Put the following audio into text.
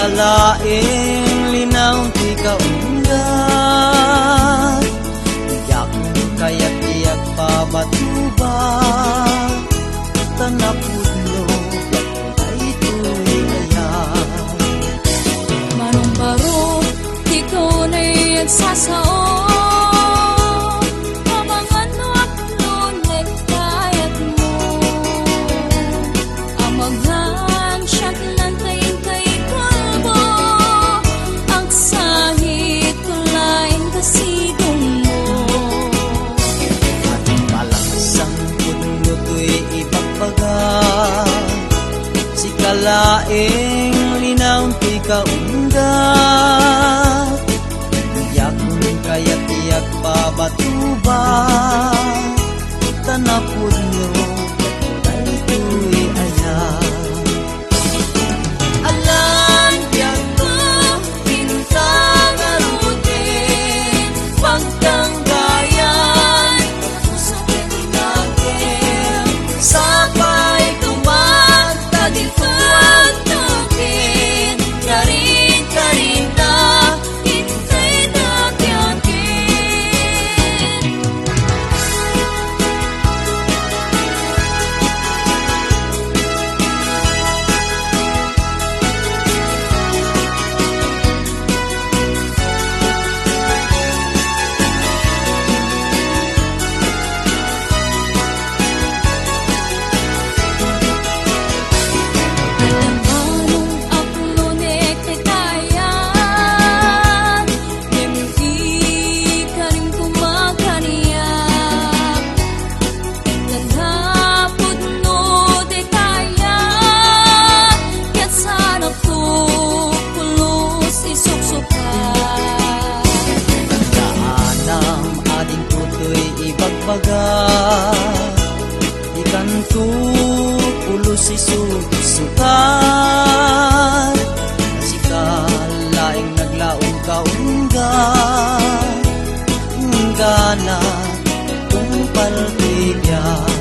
kalaing linaw ti kaunggat, yak kaya't iyak pabatuba, tanapudlo ay tuloy-ayan. Manong baro, di ko na'y nagsasao, kamangan no aklo na'y kayat mo. Amaghan siya't lantayin kay kalbo, ang sahit kulain kasidong mo. At kalasang pudno to'y ibagbaga, si kalaing linaw ti kaunggat, iyak kaya't iyak pabatuba, tanapudno ay tuloy-ayan. Alam yan ko, bintang arutin, pagtanggayan, usakin natin, sabay kumanta di pagtagin, karin-karinta, hintay natyakin. Anong aklo na'y katayan, hindi ka rin kumakaniyak. Naghapod no di kaya, kaya't sana pupulos isuksukan. Kaanam ading tutoy ibagbaga, ikan tu pulos isusukan, si kalaing naglaong kaunggat, gana kung paltigyan.